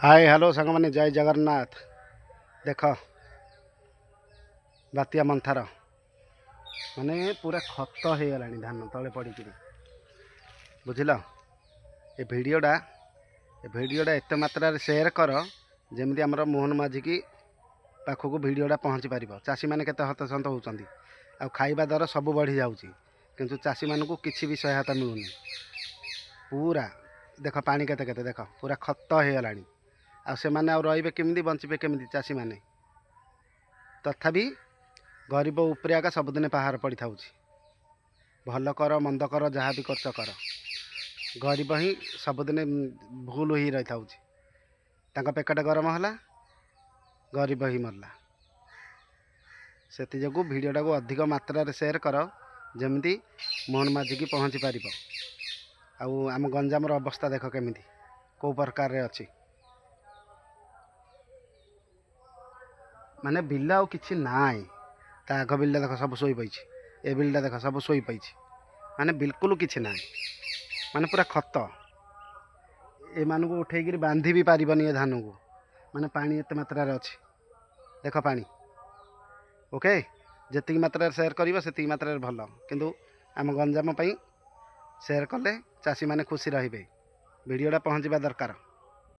Hi hello सांग मैंने जय जगन्नाथ। देख बातिया मंथार माने पूरा खत हो गला धान तले पड़ी बुझिल। भिडटा एत मात्रा सेयार कर जमी आम मोहन माझी की पाखक भिडटा पहुँची पार। चाषी मैंने केते हतसंत होती आ खाइबा दर सब बढ़ी जाऊँगी किंतु चाषी मानक किसी भी सहायता मिलूनी। पूरा देख पानी केते केते देख पूरा खत हो गला आ से माने रे केमी बचे केमी चाषी मैंने तथापि गरीब उपरे आगा सबुदिन पहाड़ पड़ था। भल कर मंद कर जहाँ भी खर्च कर गरीब ही सबुदिन भूल ही रही था। पेकट गरम है गरीब ही मरला। से जो भिडटा को अधिक मात्रा सेयार कर जमी मोहन माझी की पहुँची पार। आम गंजाम अवस्था देख केमी कौ प्रकार अच्छी माने बिल आ कि ना आग बिलटा देख सब शोई पाई। ए बिलटा देख सब शोई पाई माने बिल्कुल किसी ना माने पूरा खत ए मानक उठेक बांधि भी पारबनी धान को माने पानी एत मात्रा अच्छी देख पानी ओके जी मात्रा सेयार कर से मात्रा भल किंतु आम गंजाम सेयार कले चाषी मैंने खुशी रे भिडटा पहुँचवा दरकार।